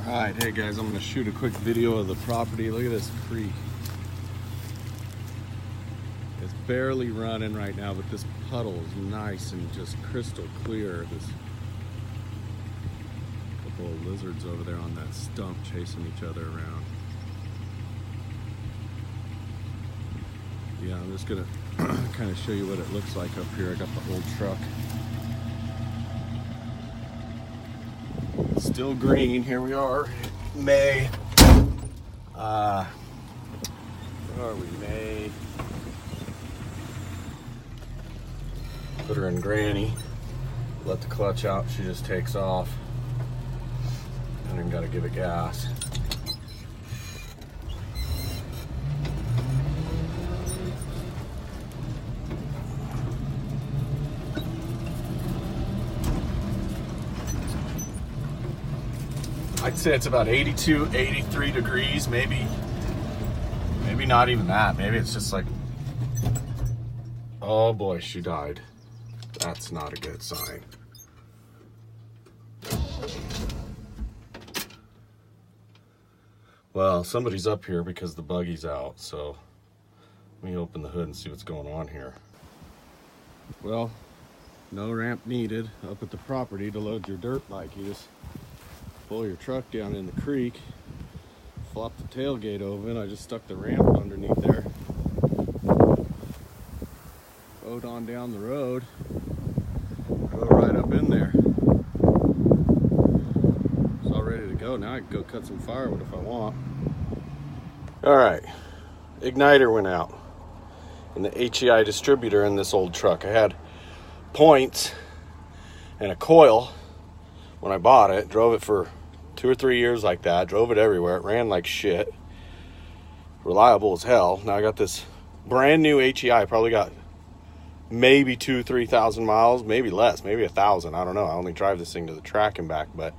Alright, hey guys, I'm going to shoot a quick video of the property. Look at this creek. It's barely running right now, but this puddle is nice and just crystal clear. There's a couple of lizards over there on that stump chasing each other around. Yeah, I'm just going to kind of show you what it looks like up here. I got the old truck. It's still green. Here we are, May. Where are we? May. Put her in granny. Let the clutch out. She just takes off. And then got to give it gas. I'd say it's about 82, 83 degrees, maybe not even that. Maybe it's just like, oh boy, she died. That's not a good sign. Well, somebody's up here because the buggy's out, so let me open the hood and see what's going on here. Well, no ramp needed up at the property to load your dirt bike. You just pull your truck down in the creek, flop the tailgate open. I just stuck the ramp underneath there. Load on down the road, go right up in there. It's all ready to go. Now I can go cut some firewood if I want. All right, igniter went out in the HEI distributor in this old truck. I had points and a coil when I bought it. Drove it for 2 or 3 years like that. Drove it everywhere. It ran like shit. Reliable as hell. Now I got this brand new HEI. Probably got maybe 2,000-3,000 miles, maybe less, maybe 1,000. I don't know. I only drive this thing to the track and back. But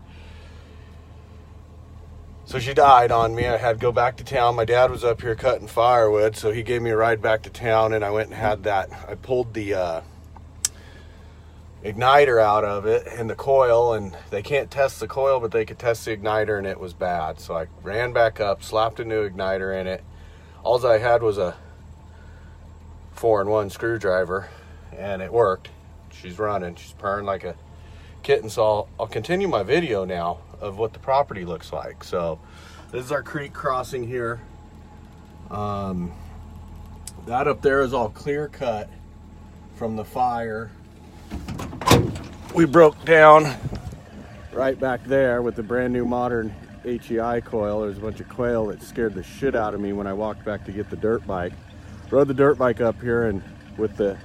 so she died on me. I had to go back to town. My dad was up here cutting firewood, so he gave me a ride back to town, and I went and had that. I pulled the igniter out of it and the coil, and they can't test the coil, but they could test the igniter, and it was bad. So I ran back up, slapped a new igniter in it. All I had was a 4-in-1 screwdriver, and it worked. She's running. She's purring like a kitten. So I'll continue my video now of what the property looks like. So this is our creek crossing here. That up there is all clear cut from the fire. We broke down right back there with the brand new modern HEI coil. There's a bunch of quail that scared the shit out of me when I walked back to get the dirt bike. Rode the dirt bike up here and with the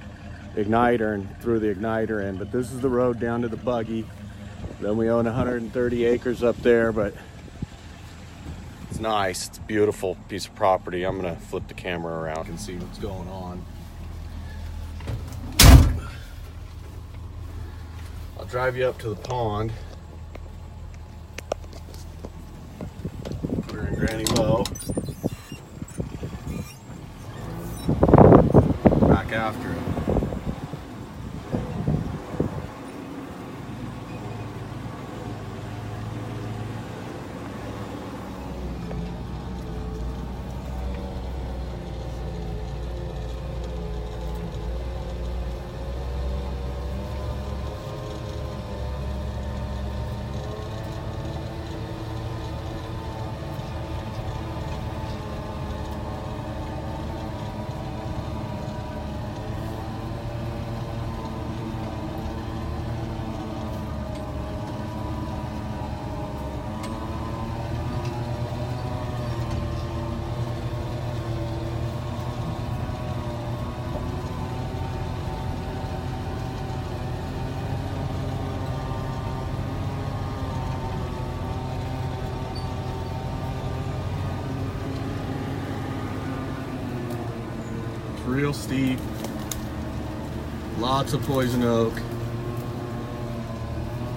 igniter and threw the igniter in. But this is the road down to the buggy. Then we own 130 acres up there, but it's nice. It's a beautiful piece of property. I'm gonna flip the camera around and see what's going on. I'll drive you up to the pond. Put her in granny low. Back after it. Real steep, lots of poison oak,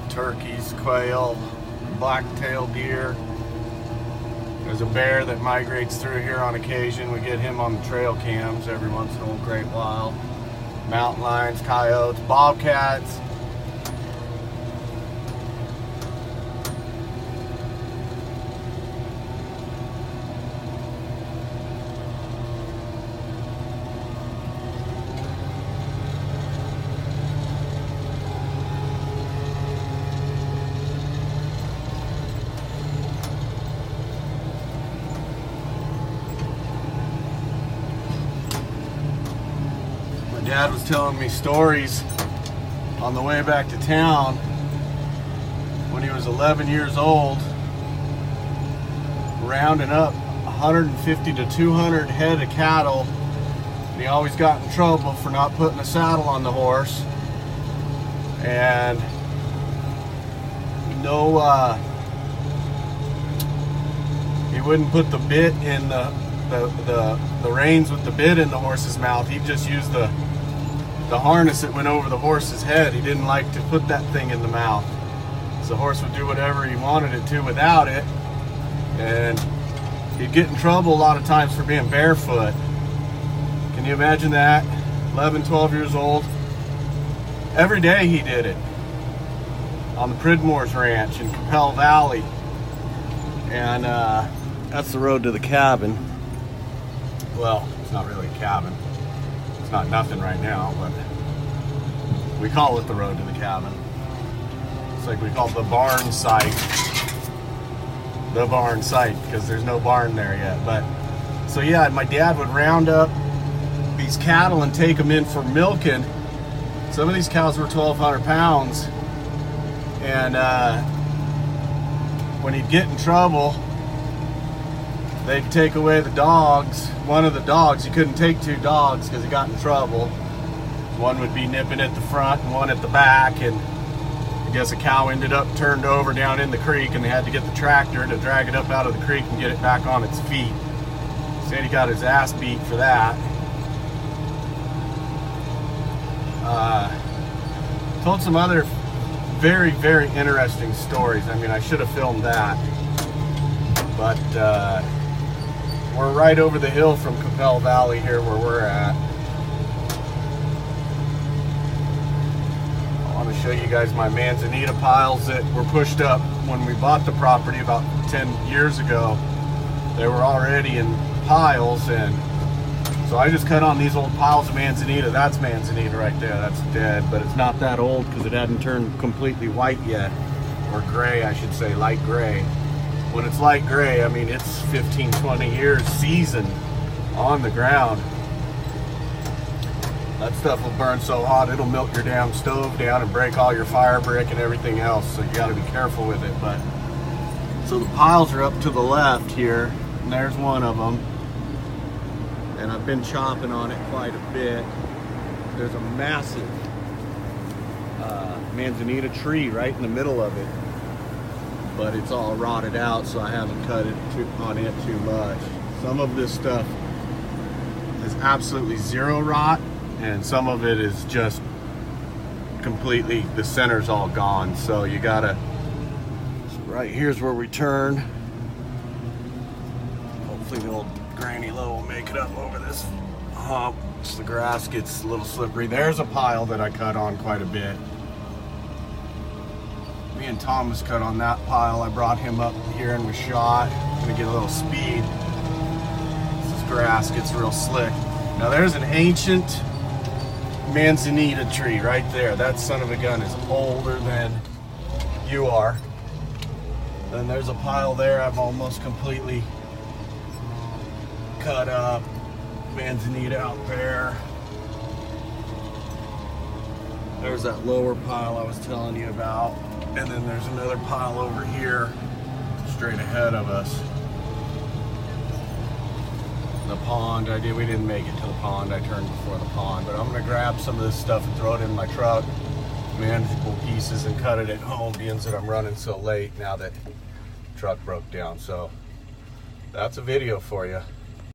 turkeys, quail, black-tailed deer. There's a bear that migrates through here on occasion. We get him on the trail cams every once in a great while. Mountain lions, coyotes, bobcats. Dad was telling me stories on the way back to town when he was 11 years old, rounding up 150 to 200 head of cattle, and he always got in trouble for not putting a saddle on the horse. And he wouldn't put the bit in the reins with the bit in the horse's mouth. He'd just use the harness that went over the horse's head. He didn't like to put that thing in the mouth. So the horse would do whatever he wanted it to without it. And he'd get in trouble a lot of times for being barefoot. Can you imagine that? 11, 12 years old. Every day he did it on the Pridmore's ranch in Capel Valley. And that's the road to the cabin. Well, it's not really a cabin. It's not nothing right now, but we call it the road to the cabin. It's like we call it the barn site. The barn site, because there's no barn there yet. But so yeah, my dad would round up these cattle and take them in for milking. Some of these cows were 1,200 pounds. And when he'd get in trouble, they'd take away the dogs. One of the dogs, he couldn't take two dogs because he got in trouble. One would be nipping at the front and one at the back, and I guess a cow ended up turned over down in the creek, and they had to get the tractor to drag it up out of the creek and get it back on its feet. Said he got his ass beat for that. Told some other very, very interesting stories. I mean, I should have filmed that. But we're right over the hill from Capel Valley here where we're at. I want to show you guys my manzanita piles that were pushed up when we bought the property about 10 years ago. They were already in piles, and so I just cut on these old piles of manzanita. That's manzanita right there. That's dead, but it's not that old because it hadn't turned completely white yet. Or gray, I should say, light gray. When it's light gray, I mean, it's 15, 20 years seasoned on the ground. That stuff will burn so hot, it'll melt your damn stove down and break all your fire brick and everything else. So you gotta be careful with it. But so the piles are up to the left here, and there's one of them. And I've been chopping on it quite a bit. There's a massive manzanita tree right in the middle of it, but it's all rotted out, so I haven't cut it on it too much. Some of this stuff is absolutely zero rot, and some of it is just completely, the center's all gone. So you gotta, so right here's where we turn. Hopefully the old granny low will make it up over this hump. So the grass gets a little slippery. There's a pile that I cut on quite a bit. Me and Thomas cut on that pile. I brought him up here and we shot. Gonna get a little speed. This grass gets real slick. Now there's an ancient manzanita tree right there. That son of a gun is older than you are. Then there's a pile there I've almost completely cut up. Manzanita out there. There's that lower pile I was telling you about. And then there's another pile over here, straight ahead of us. The pond, we didn't make it to the pond. I turned before the pond, but I'm gonna grab some of this stuff and throw it in my truck, manageable pieces, and cut it at home, being that I'm running so late now that the truck broke down. So that's a video for you.